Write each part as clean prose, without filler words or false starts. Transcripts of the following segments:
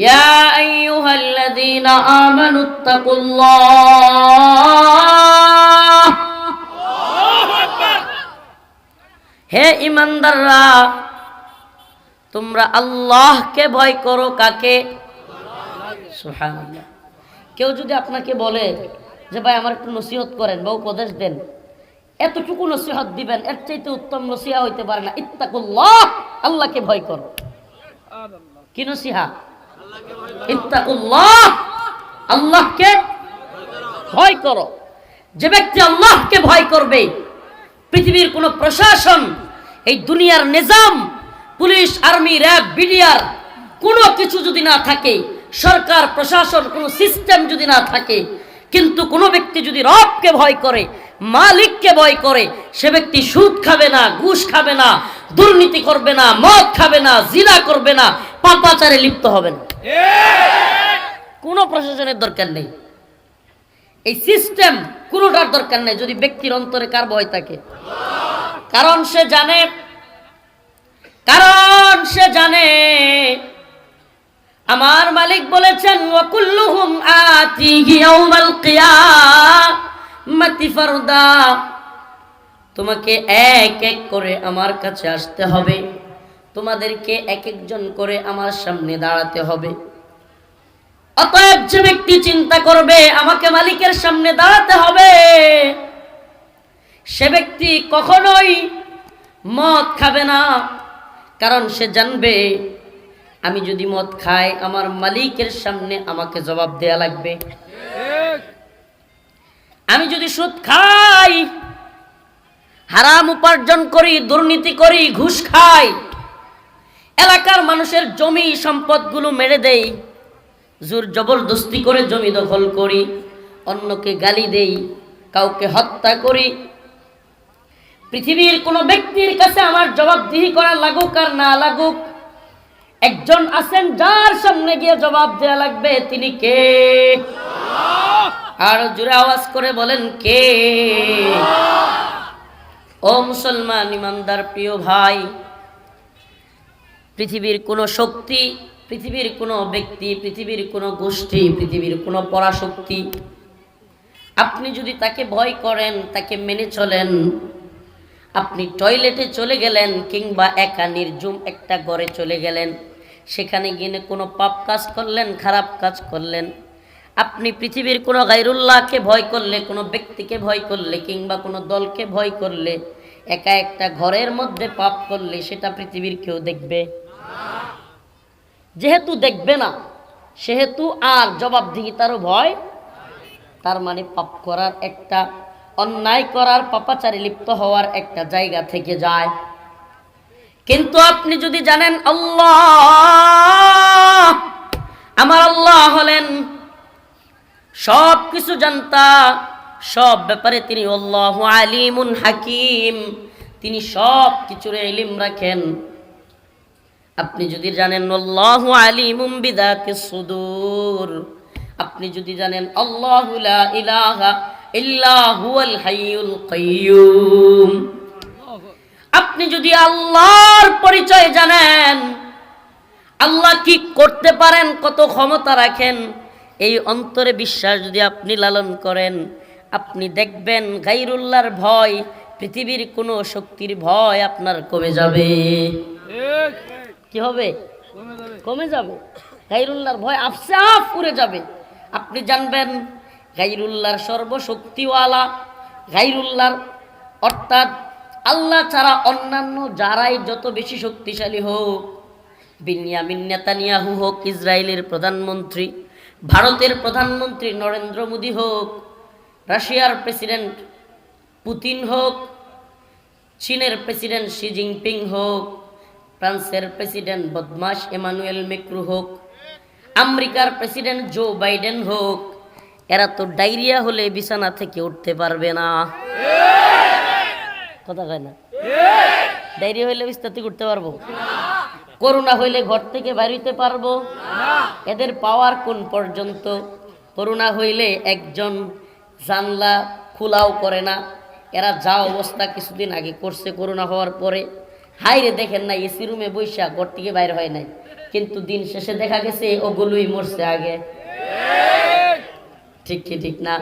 ইয়া আইয়ুহাল্লাযীনা আমানুত্তাকুল্লাহ, হে ঈমানদাররা তোমরা আল্লাহকে ভয় করো। কাকে? সুবহানাল্লাহ। কেউ যদি আপনাকে বলে যে ভাই আমার একটু নসিহত করেন বা উপদেশ দেন, এতটুকু নসিহত দিবেন, এর চাইতে উত্তম নসিহা হইতে পারে না। ইত্তাকুল্লাহ, আল্লাহকে ভয় করো। কি নসিহা? ইত্তাকুল্লাহ, আল্লাহকে ভয় করো। যে ব্যক্তি আল্লাহকে ভয় করবে, পৃথিবীর কোন প্রশাসন, এই দুনিয়ার Nizam, police, army, RAB, BDR কোনো কিছু যদি না থাকে, সরকার প্রশাসন কোন সিস্টেম যদি না থাকে, কিন্তু কোন ব্যক্তি যদি রবকে ভয় করে, মালিককে ভয় করে, সে ব্যক্তি সুদ খাবে না, ঘুষ খাবে না, দুর্নীতি করবে না, মদ খাবে না, জিনা করবে না, পাপাচারে লিপ্ত হবে না। কোনো প্রশাসনের দরকার নেই, এই সিস্টেম কোনোটার দরকার নেই যদি ব্যক্তির অন্তরে কার ভয় থাকে। কারণ সে জানে আমার মালিক বলেছেন ওয়া কুল্লুহুম আতিহি ইয়াউমাল কিয়ামাতি ফারদা, তোমাকে এক এক করে আমার কাছে আসতে হবে, তোমাদেরকে এক একজন করে আমার সামনে দাঁড়াতে হবে। অতএব যে ব্যক্তি চিন্তা করবে আমাকে মালিকের সামনে দাঁড়াতে হবে, সে ব্যক্তি কখনোই মদ খাবে না। কারণ সে জানবে আমি যদি মদ খাই আমার মালিকের সামনে আমাকে জবাব দেয়া লাগবে। আমি যদি সুদ খাই, হারাম উপার্জন করি, দুর্নীতি করি, ঘুষ খাই, এলাকার মানুষের জমি সম্পদগুলো মেরে দেই, জোর জবরদস্তি করে জমি দখল করি, অন্যকে গালি দেই, কাউকে হত্যা করি, পৃথিবীর কোন ব্যক্তির কাছে আমার জবাবদিহি করা লাগুক আর না লাগুক, একজন আছেন যার সামনে গিয়ে জবাব দেয়া লাগবে। তিনি কে? আর জোরে আওয়াজ করে বলেন কে? ও মুসলমান ইমানদার প্রিয় ভাই, পৃথিবীর কোন শক্তি, পৃথিবীর কোন ব্যক্তি, পৃথিবীর কোন গোষ্ঠী, পৃথিবীর কোন পরাশক্তি, আপনি যদি তাকে ভয় করেন, তাকে মেনে চলেন, আপনি টয়লেটে চলে গেলেন কিংবা একা নির্জুম একটা ঘরে চলে গেলেন, সেখানে গিয়ে কোনো পাপ কাজ করলেন, খারাপ কাজ করলেন, আপনি পৃথিবীর কোনো গায়রুল্লাহকে ভয় করলে, কোনো ব্যক্তিকে ভয় করলে কিংবা কোনো দলকে ভয় করলে, একা একটা ঘরের মধ্যে পাপ করলে সেটা পৃথিবীর কেউ দেখবে? যেহেতু দেখবে না, সেহেতু আর জবাবদিহিতারও ভয়, তার মানে পাপ করার একটা, অন্যায় করার, পাপাচারে লিপ্ত হওয়ার একটা জায়গা থেকে যায়। কিন্তু আপনি যদি জানেন আল্লাহ, আমার আল্লাহ হলেন সব কিছু জানতা, সব ব্যাপারে তিনি আল্লাহু আলিমুন হাকিম, তিনি সব কিছুর ইলম রাখেন। আপনি যদি জানেন আল্লাহু আলিমুম বিযাতিস সুদূর, আপনি যদি জানেন আল্লাহু লা ইলাহা ইল্লা হুয়াল হাইয়ুল কাইয়্যুম, আপনি যদি আল্লাহর পরিচয় জানেন, আল্লাহ কি করতে পারেন, কত ক্ষমতা রাখেন, এই অন্তরে বিশ্বাস যদি আপনি লালন করেন, আপনি দেখবেন গায়রুল্লাহর ভয়, পৃথিবীর কোনো শক্তির ভয় আপনার কমে যাবে। কি হবে? কমে যাবে। গায়রুল্লাহর ভয় আপসে আপ উড়ে যাবে। আপনি জানবেন গায়রুল্লাহর সর্বশক্তিওয়ালা, গায়রুল্লাহর অর্থাৎ আল্লাহ ছাড়া অন্যান্য যারাই যত বেশি শক্তিশালী হোক, বিনিয়ামিন নেতানিয়াহু হোক ইসরায়েলের প্রধানমন্ত্রী, ভারতের প্রধানমন্ত্রী নরেন্দ্র মোদী হোক, রাশিয়ার প্রেসিডেন্ট পুতিন হোক, চীনের প্রেসিডেন্ট শি জিনপিং হোক, ফ্রান্সের প্রেসিডেন্ট বদমাশ এমানুয়েল ম্যাক্রো হোক, আমেরিকার প্রেসিডেন্ট জো বাইডেন হোক, এরা তো ডায়রিয়া হলে বিছানা থেকে উঠতে পারবে না। কথা কয় না? ডায়রিয়া হইলে বিছানা থেকে উঠতে পারবো? করোনা হইলে ঘর থেকে বাইর হইতে পারবো? এদের পাওয়ার কোন পর্যন্ত? করোনা হইলে একজন জানলা খোলাও করে না। এরা যা অবস্থা কিছুদিন আগে করছে করোনা হওয়ার পরে, হাইরে দেখেন না এসি রুমে বৈশা ঘর থেকে বাইর হয় নাই, কিন্তু দিন শেষে দেখা গেছে ওগুলোই মরছে আগে। ঠিক কি ঠিক না?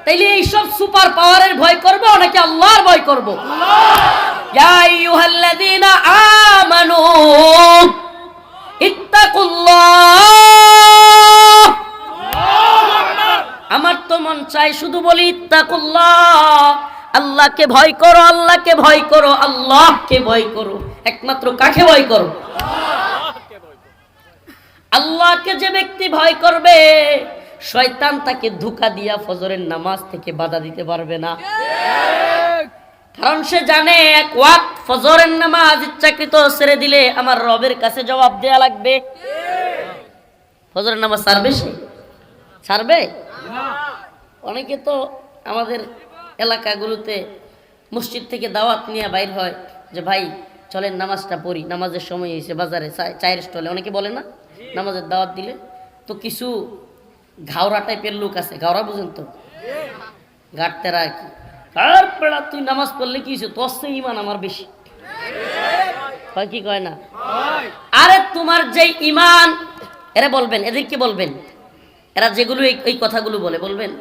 তাইলে এইসব সুপার পাওয়ারের ভয় করবো নাকি আল্লাহর ভয় করবো? ইয়া আইয়ুহাল্লাযীনা আমানু ইত্তাকুল্লাহ। আমার তো মন চাই শুধু বলি ইত্তাকুল্লাহ, আল্লাহকে ভয় করো, আল্লাহকে ভয় করো, আল্লাহকে ভয় করো। একমাত্র কাকে ভয় করো? আল্লাহকে যে ব্যক্তি ভয় করবে, শয়তান তাকে ধোঁকা দিয়া ফজরের নামাজ থেকে বাধা দিতে পারবে না। কারণ সে জানে এক ওয়াক্ত ফজরের নামাজ ইচ্ছাকৃত ছেড়ে দিলে আমার রবের কাছে জবাব দেয়া লাগবে। ফজরের নামাজ ছাড়বে সে? ছাড়বে? অনেকে তো আমাদের এলাকাগুলোতে মসজিদ থেকে দাওয়াত নিয়ে বাইর হয় যে ভাই চলেন নামাজটা পড়ি, নামাজের সময় এসে বাজারে চায়ের স্টলে অনেকে বলে না, নামাজের দাওয়াত দিলে তো কিছু ঘাওড়া টাইপের লোক আছে, ঘাওড়া বুঝেন তো, গাড়তেরা আর কি, আর পেড়া তুই নামাজ পড়লে কি হয়েছে, তোর চেয়ে ইমান আমার বেশি, কয় কি কয় না? আরে তোমার যেই ইমান, এরা বলবেন, এদের কি বলবেন, এরা যেগুলো এই কথাগুলো বলবেন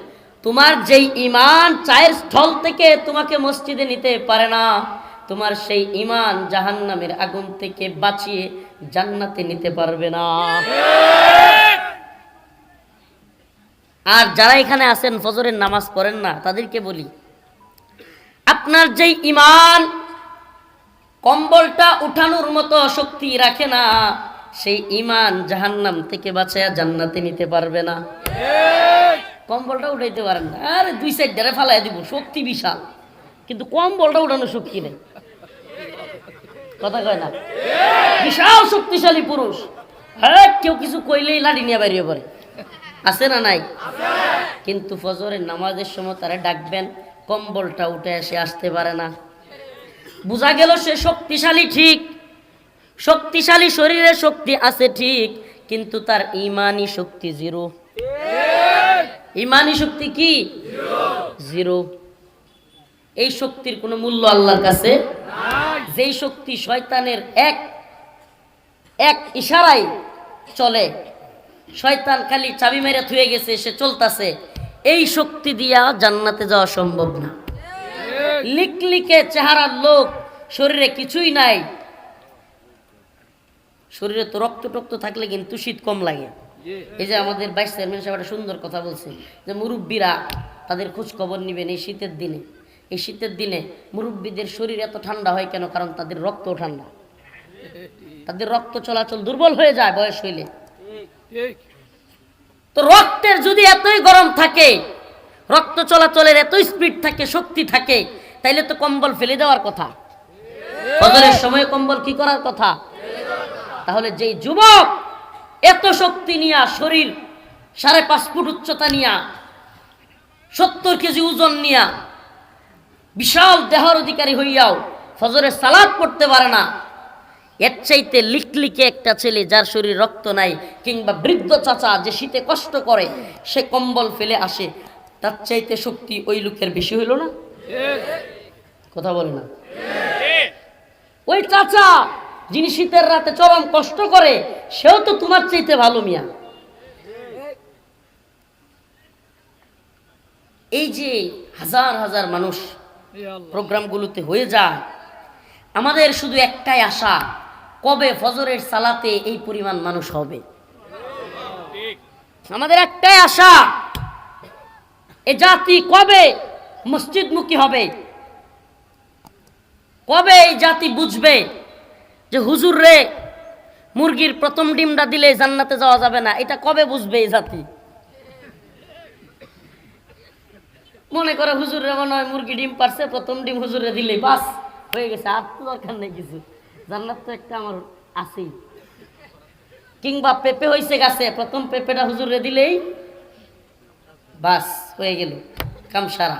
তোমার যেই ইমান চায়ের স্থল থেকে তোমাকে মসজিদে নিতে পারে না, তোমার সেই ইমান জাহান্নামের আগুন থেকে বাঁচিয়ে জান্নাতে নিতে পারবে না। আর যারা এখানে আছেন ফজরের নামাজ পড়েন না, তাদেরকে বলি আপনার যেই ইমান কম্বলটা উঠানোর মতো শক্তি রাখে না, সেই ইমান জাহান্নাম থেকে বাঁচায়া জান্নাতে নিতে পারবে না। কম্বলটা উঠাইতে পারেন না, আরে দুই সাইড ধরে ফালাই দিব, শক্তি বিশাল, কিন্তু কম্বলটা উঠানোর শক্তি নেই, কথা কয় না? বিশাল শক্তিশালী পুরুষ, হ্যাঁ কেউ কিছু কইলেই লাঠি নিয়ে বেরিয়ে পড়ে, আছে না নাই? কিন্তু ফজরের নামাজের সময় তারা ডাকবেন, কম্বলটা উঠে এসে আসতে পারে না। বোঝা গেল সে শক্তিশালী ঠিক, শক্তিশালী শরীরে শক্তি আছে ঠিক, কিন্তু তার ইমানি শক্তি জিরো। ইমানি শক্তি কি? জিরো। এই শক্তির কোনো মূল্য আল্লাহর কাছে নাই। যেই শক্তি শয়তানের এক ইশারায় চলে, শয়তান খালি চাবি মেরে থুয়ে গেছে, সে চলতেছে, এই শক্তি দিয়া জান্নাতে যাওয়া সম্ভব না। লিকলিকে চেহারার লোক, শরীরে কিছুই নাই, শরীরে তো রক্ত টক্ত থাকলে কিন্তু শীত কম লাগে। এই যে আমাদের ভাইস চেয়ারম্যান সাহেব একটা সুন্দর কথা বলছে যে মুরব্বীরা তাদের খোঁজ খবর নিবেন এই শীতের দিনে। এই শীতের দিনে মুরব্বীদের শরীর এত ঠান্ডা হয় কেন? কারণ তাদের রক্ত ঠান্ডা, তাদের রক্ত চলাচল দুর্বল হয়ে যায় বয়স হইলে। তো রক্তের যদি এতই গরম থাকে, রক্ত চলাচলের এতই স্পিড থাকে, শক্তি থাকে, তাইলে তো কম্বল ফেলে দেওয়ার কথা। ফজরের সময় কম্বল কি করার কথা? তাহলে যেই যুবক এত শক্তি নিয়া, শরীর 5.5 ফুট উচ্চতা নিয়া, 70 কেজি ওজন নিয়া, বিশাল দেহর অধিকারী হইয়াও ফজরের সালাত পড়তে পারে না, এর চাইতে লিকলিকে একটা ছেলে যার শরীর রক্ত নাই, কিংবা বৃদ্ধ চাচা যে শীতে কষ্ট করে, সে কম্বল ফেলে আসে, তার চাইতে শক্তি ওই লোকের বেশি হইল না? কথা বলে না? ওই চাচা যিনি শীতের রাতে চরম কষ্ট করে, সেও তো তোমার চাইতে ভালো মিয়া। এই যে হাজার হাজার মানুষ প্রোগ্রামগুলোতে হয়ে যায়, আমাদের শুধু একটাই আশা, কবে ফজরের সালাতে এই পরিমাণ মানুষ হবে? আমাদের একটাই আশা, এ জাতি কবে মসজিদমুখী হবে, কবে এই জাতি বুঝবে যে হুজুর রে মুরগির প্রথম ডিমটা দিলে জান্নাতে যাওয়া যাবে না, এটা কবে বুঝবে এই জাতি? মনে করে হুজুরে মনে হয় মুরগি ডিম পারছে, প্রথম ডিম হুজুরে দিলেই বাস হয়ে গেছে, আর তো দরকার নেই কিছু, জান্নাত তো একটা আমার আছেই। কিংবা পেঁপে হয়েছে গাছে, প্রথম পেঁপেটা হুজুরে দিলেই বাস হয়ে গেল, কাম সারা,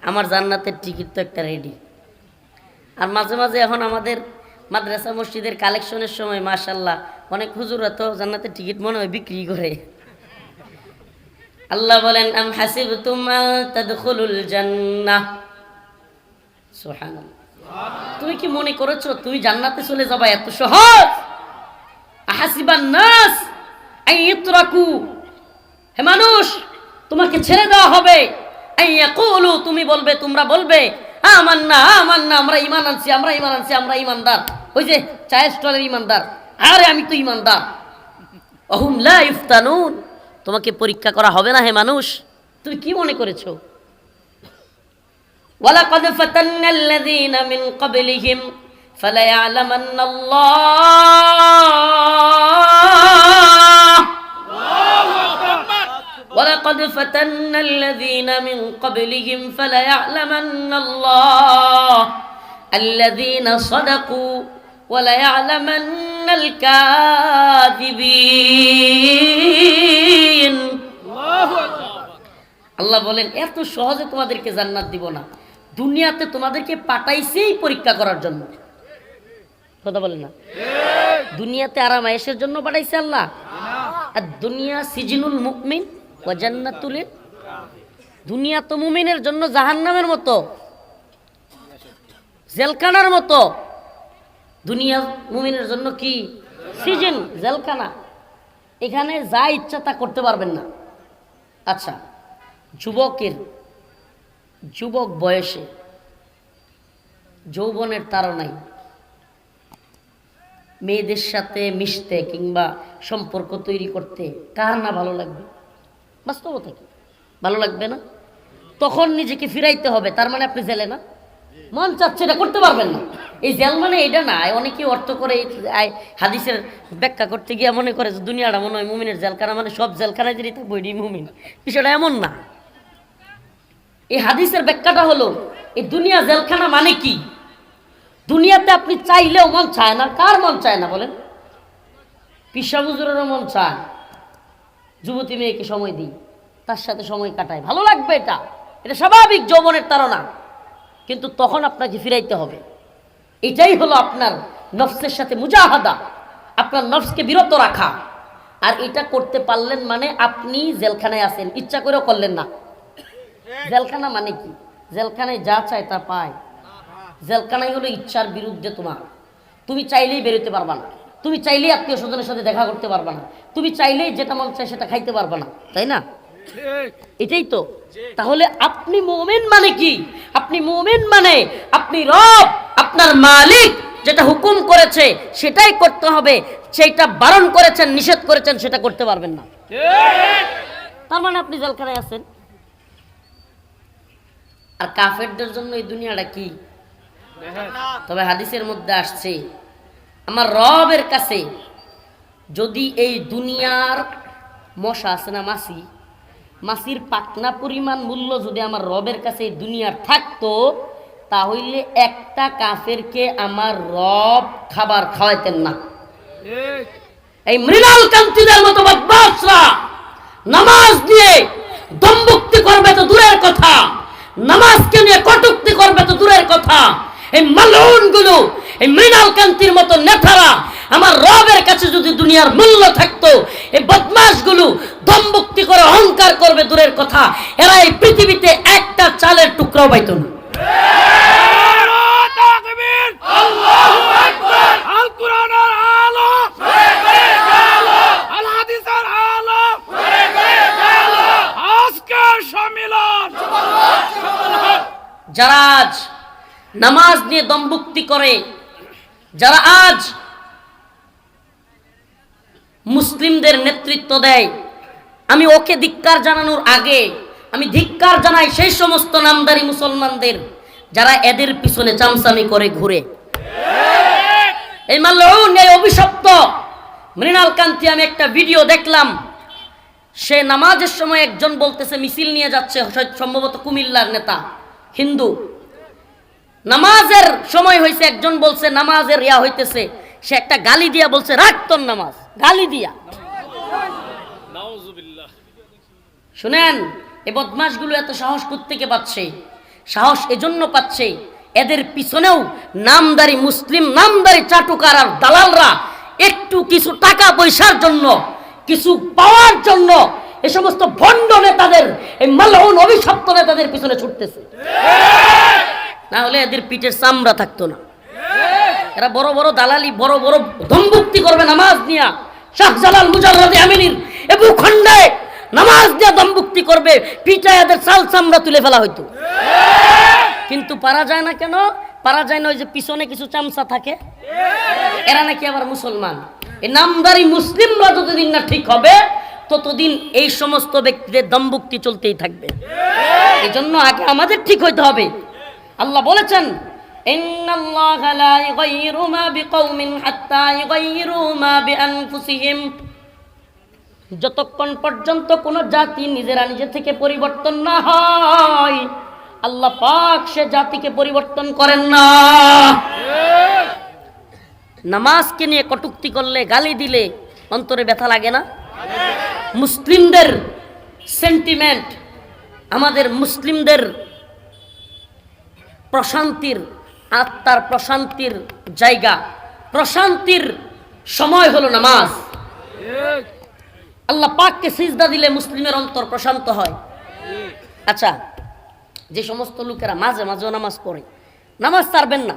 আমার জান্নাতের টিকিট তো একটা রেডি। আর মাঝে মাঝে এখন আমাদের মাদ্রাসা মসজিদের কালেকশনের সময় মাশাআল্লাহ অনেক হুজুরা তো জান্নাতের টিকিট মনে হয় বিক্রি করে। আল্লাহ বলেন আম হাসিবতুম আন তাদখুলুল জান্নাহ, সুবহানাল্লাহ, তুমি কি মনে করেছো তুমি জান্নাতে চলে যাবা এত সহজ? আহাসিবান নাস আইয়ুতরাকু, হে মানুষ তোমাকে ছেড়ে দেওয়া হবে, আইয়াকুলু তুমি বলবে, তোমরা বলবে আমান্না আমান্না, আমরা ঈমান আনছি, আমরা ঈমান আনছি, আমরা ঈমানদার। ওই যে চায়ের স্টলের ঈমানদার, আরে আমি তো ঈমানদার। অহুম লা ইফতানুন, তোমাকে পরীক্ষা করা হবে না হে মানুষ, তুমি কি মনে করেছো? ওয়ালাকাদ ফাতান্নাল্লাযীনা মিন ক্বাবলিহিম ফালায়ালামান্নাল্লাহ, ওয়ালাকাদ ফাতান্নাল্লাযীনা মিন ক্বাবলিহিম ফালায়ালামান্নাল্লাহ আল্লাযীনা সাদাকু ওয়ালায়ালামান্নাল কাযিবিন। আল্লাহ বলেন এত সহজে তোমাদেরকে জান্নাত দিব না, দুনিয়াতে তোমাদেরকে পাঠাইছেই পরীক্ষা করার জন্য। কথা বলেন না? দুনিয়াতে আরাম আয়েশের জন্য পাঠাইছে আল্লাহ। আর দুনিয়া সিজনুল মুমিন ওয়া জান্নাতুল, দুনিয়া তো মুমিনের জন্য জাহান্নামের মতো, জেলখানার মতো। দুনিয়া মুমিনের জন্য কি? সিজন, জেলখানা। এখানে যা ইচ্ছা তা করতে পারবেন না। আচ্ছা, যুবক বয়সে যৌবনের তাড়নায় মেয়েদের সাথে মিশতে কিংবা সম্পর্ক তৈরি করতে কার না ভালো লাগবে? বাস্তবতা কি ভালো লাগবে না? তখন নিজেকে ফিরাইতে হবে, তার মানে আপনি জেলে না। মন চাচ্ছে এটা করতে পারবেন না। এই জেল মানে এটা না। অনেকে অর্থ করে হাদিসের ব্যাখ্যা করতে গিয়ে মনে করে যে দুনিয়াটা মনে হয় মুমিনের জেলখানা, মানে সব জেলখানায় যদি থাকবো এটি মুমিন। বিষয়টা এমন না। এই হাদিসের ব্যাখ্যাটা হলো এই দুনিয়া জেলখানা মানে কি? দুনিয়াতে আপনি চাইলেও মন চায় না। কার মন চায় না বলেন? পিসা হুজুরেরও মন চায় যুবতী মেয়েকে সময় দিই, তার সাথে সময় কাটায়, ভালো লাগবে, এটা স্বাভাবিক যৌবনের তাড়না। কিন্তু তখন আপনাকে ফিরাইতে হবে। এটাই হলো আপনার নফসের সাথে মুজাহাদা, আপনার নফসকে বিরত রাখা। আর এটা করতে পারলেন মানে আপনি জেলখানায় আছেন, ইচ্ছা করেও করলেন না। জেলখানা মানে কি? জেলখানায় যা চায় তা পায়। জেলখানাই হলো ইচ্ছার বিরুদ্ধে তোমার। তুমি চাইলেই বেরোতে পারবা না, তুমি চাইলেই আত্মীয় স্বজনের সাথে দেখা করতে পারবা না, তুমি চাইলেই যেটা মন চায় সেটা খাইতে পারবা না, তাই না? এটাই তো। তাহলে আপনি মুমিন মানে কি? আপনি মুমিন মানে আপনি রব, আপনার মালিক যেটা হুকুম করেছে সেটাই করতে হবে, সেটা বারণ করেছেন, নিষেধ করেছেন সেটা করতে পারবেন না। তার মানে আপনি জেলখানায় আছেন। আর কাফেরদের জন্য এই দুনিয়াটা কি? তবে হাদিসের মধ্যে আসছে আমার রবের কাছে যদি এই দুনিয়ার মশা আছে না, মাছির পাকনা পরিমাণ মূল্য যদি আমার রবের কাছে এই দুনিয়ার থাকতো, তাহলে একটা কাফেরকে আমার রব খাবার খাওয়াইতেন না। এই মৃণাল কান্তিদের মতো বদমাশরা নামাজ নিয়ে দম্ভুক্তি করবে তো দূরের কথা, নামাজকে নিয়ে কটূক্তি করবে তো দূরের কথা। এই মালউন গুলো, এই মৃণাল কান্তির মতো নেতারা আমার রবের কাছে যদি দুনিয়ার মূল্য থাকতো, এই বদমাশ গুলো দম্ভুক্তি করে অহংকার করবে দূরের কথা, এরা এই পৃথিবীতে একটা চালের টুকরাও পাইত না। যারা আজ নামাজ নিয়ে দম্ভুক্তি করে, যারা আজ মুসলিমদের নেতৃত্ব দেয়, আমি ওকে ধিক্কার জানানোর আগে আমি ধিক্কার জানাই সেই সমস্ত নামদারি মুসলমানদের যারা এদের পিছনে চামচামি করে ঘুরে। এই মালউন, এই অভিশপ্ত মৃণাল কান্তি, আমি একটা ভিডিও দেখলাম, সে নামাজের সময় একজন বলতেছে মিছিল নিয়ে যাচ্ছে, সম্ভবত কুমিল্লার নেতা, হিন্দু। নামাজের সময় হয়েছে, একজন বলছে নামাজের ইয়া হইতেছে, সে একটা গালি দিয়া বলছে রাখ তোর নামাজ, গালি দিয়া। শুনেন, এই বদমাশগুলো এত সাহস কোত্থেকে পাচ্ছে? সাহস এজন্য পাচ্ছে, এদের পিছনেও নামদারি মুসলিম, নামদারি চাটুকার আর দালালরা একটু কিছু টাকা পয়সার জন্য, কিছু পাওয়ার জন্য এ সমস্ত ভণ্ড নেতাদের, এই মালউন অভিশপ্ত নেতাদের পিছনে ছুটতেছে। না হলে এদের পিঠের চামড়া থাকতো না। এরা বড় বড় দালালি, বড় বড় দম্ভুক্তি করবে নামাজ নিয়া। শাহজালাল মুজাররদে আমিনীর এ ভূখণ্ডে নামাজ দিয়া দম্ভুক্তি করবে, পিটায় এদের চাল চামড়া তুলে ফেলা হইতো। কিন্তু পারা যায় না কেন? পারা যায় না, ওই যে পিছনে কিছু চামচা থাকে, এরা নাকি আবার মুসলমান। এই নামদারি মুসলিমরা যতদিন না ঠিক হবে ততদিন এই সমস্ত ব্যক্তিদের দম্ভুক্তি চলতেই থাকবে। এই জন্য আগে আমাদের ঠিক হইতে হবে। আল্লাহ বলেছেন, ইন্নাল্লাহা লা ইউগাইয়িরু মা বিকওমিন হাত্তা ইউগাইয়িরু মা বিআনফুসিহিম। যতক্ষণ পর্যন্ত কোন জাতি নিজেরা নিজে থেকে পরিবর্তন না হয়, আল্লাহ পাক সে জাতিকে পরিবর্তন করেন না। নামাজকে নিয়ে কটূক্তি করলে, গালি দিলে অন্তরে ব্যথা লাগে না? মুসলিমদের সেন্টিমেন্ট, আমাদের মুসলিমদের প্রশান্তির, আত্মার প্রশান্তির জায়গা, প্রশান্তির সময় হলো নামাজ। আল্লাহ পাককে সিজদা দিলে মুসলিমের অন্তর প্রশান্ত হয়। আচ্ছা, যে সমস্ত লোকেরা মাঝে মাঝেও নামাজ পড়ে, নামাজ ছাড়বেন না,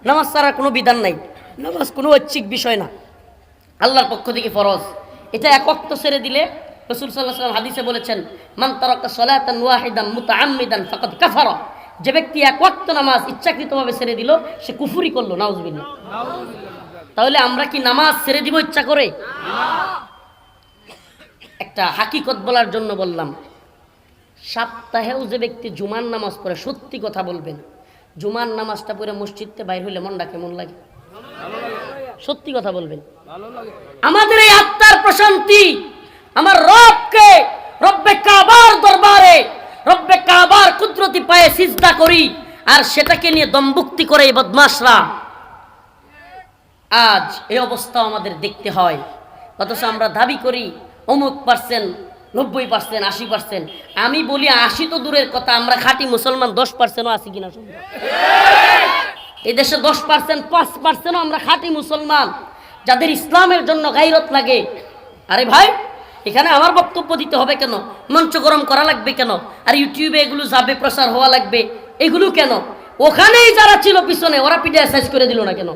নামাজ ছাড়ার কোনো বিধান নাই, নামাজ কোনো ঐচ্ছিক বিষয় না, আল্লাহর পক্ষ থেকে ফরজ। এটা এক ওয়াক্ত ছেড়ে দিলে রাসূল সাল্লাল্লাহু আলাইহি ওয়াসাল্লাম হাদিসে বলেছেন, মান তারাকা সালাতান ওয়াহিদান মুতাআম্মিদান ফাকাদ কাফারা। যে ব্যক্তি এক ওয়াক্ত নামাজ ইচ্ছাকৃতভাবে ছেড়ে দিল, সে কুফরি করলো। নাউজুবিল্লাহ। তাহলে আমরা কি নামাজ ছেড়ে দিব ইচ্ছা করে? একটা হাকিকত বলার জন্য বললাম, সপ্তাহেও যে ব্যক্তি জুমার নামাজ পড়ে, সত্যি কথা বলবেন, জুমার নামাজটা পড়ে মসজিদতে বাইর হইলে মনটা কেমন লাগে? সত্যি কথা বলবেন। আমাদের এই আত্মার প্রশান্তি, আমার রবকে, রব্বে কাবার দরবারে, রব্বে কাবার কুদরতি পায়ে সিজদা করি, আর সেটাকে নিয়ে দম্ভুক্তি করে এই বদমাশরা। আজ এই অবস্থা আমাদের দেখতে হয়, অথচ আমরা দাবি করি অমুক পার্সেন্ট, 90%, 80%। আমি বলি 80 তো দূরের কথা, আমরা খাঁটি মুসলমান 10%ও আছি কিনা সম্ভব? এই দেশে 10%, 5%ও আমরা খাঁটি মুসলমান, যাদের ইসলামের জন্য গায়রত লাগে। আরে ভাই, এখানে আমার বক্তব্য দিতে হবে কেন? মঞ্চ গরম করা লাগবে কেন? আর ইউটিউবে এগুলো যাবে, প্রচার হওয়া লাগবে, এগুলো কেন? ওখানেই যারা ছিল পিছনে, ওরা পিডিয়া সাইজ করে দিল না কেন?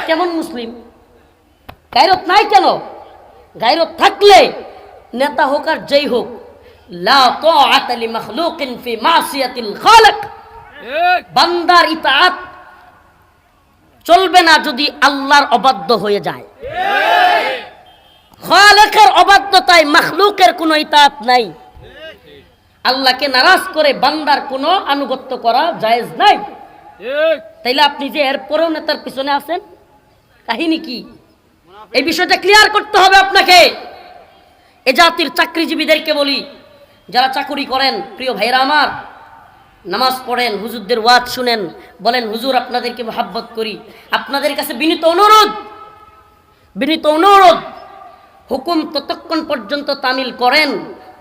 কেমন মুসলিম? গায়রত নাই কেন? গায়রত থাকলে নেতা হোক আর যেই হোক, লা তাআতা লিমাখলুকিন ফি মাসিয়াতিল খালিক, বান্দার ইতাআত চলবে না যদি আল্লাহর অবাধ্য হয়ে যায়। খালিকের অবাধ্যতায় মাখলুকের কোনো ইতাআত নাই। আল্লাহকে নারাজ করে বান্দার কোনো আনুগত্য করা জায়েজ নাই। তাইলে আপনি যে এরপরেও নেতার পিছনে আছেন, কাহিনী কি? এই বিষয়টা ক্লিয়ার করতে হবে আপনাকে। এ জাতির চাকরিজীবীদেরকে বলি, যারা চাকরি করেন, প্রিয় ভাইরা আমার, নামাজ পড়েন, হুজুরদের ওয়াজ শুনেন, বলেন হুজুর আপনাদেরকে মহব্বত করি। আপনাদের কাছে বিনীত অনুরোধ, বিনীত অনুরোধ, হুকুম ততক্ষণ পর্যন্ত তামিল করেন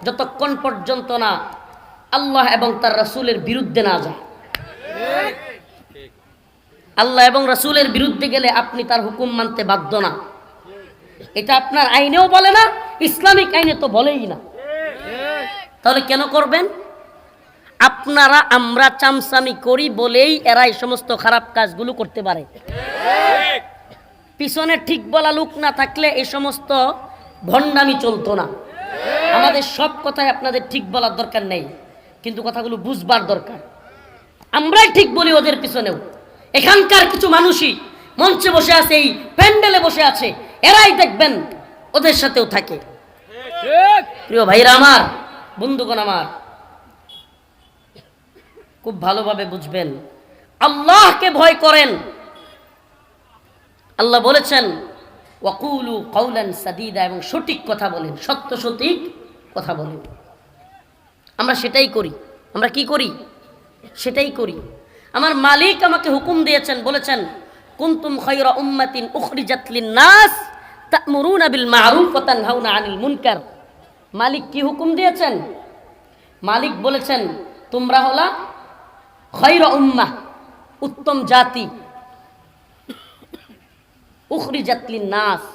যতক্ষণ পর্যন্ত না আল্লাহ এবং তার রাসূলের বিরুদ্ধে না যায়। আল্লাহ এবং রাসূলের বিরুদ্ধে গেলে আপনি তার হুকুম মানতে বাধ্য না। এটা আপনার আইনেও বলে না, ইসলামিক আইনে তো বলেই না। তাহলে কেন করবেন? আপনারা আমরা চামচামি করি বলেই এরা এই সমস্ত খারাপ কাজগুলো করতে পারে। পিছনে ঠিক বলা লোক না থাকলে এই সমস্ত ভণ্ডামি চলতো না। আমাদের সব কথাই আপনাদের ঠিক বলার দরকার নেই, কিন্তু কথাগুলো বুঝবার দরকার। আমরাই ঠিক বলি ওদের পিছনেও। এখানকার কিছু মানুষই মঞ্চে বসে আছে, এই প্যান্ডেলে বসে আছে, এরাই দেখবেন ওদের সাথেও থাকে। প্রিয় ভাইরা আমার, বন্ধুগণ আমার, খুব ভালোভাবে বুঝবেন, আল্লাহকে ভয় করেন। আল্লাহ বলেছেন ওয়াকুলু কাওলান সাদীদা, এবং সঠিক কথা বলেন, সত্য সঠিক কথা বলেন। আমরা সেটাই করি। আমরা কি করি? সেটাই করি। আমার মালিক আমাকে হুকুম দিয়েছেন, বলেছেন কুনতুম খায়রা উম্মাতিন উখরিজাত লিন-নাস তা'মুরুনা বিল মা'রুফ ওয়া তানহাউনা আনিল মুনকার। মালিক কি হুকুম দিয়েছেন? মালিক বলেছেন তোমরা হলা খায়রা উম্মাহ, উত্তম জাতি, উখরিজাত লিন-নাস,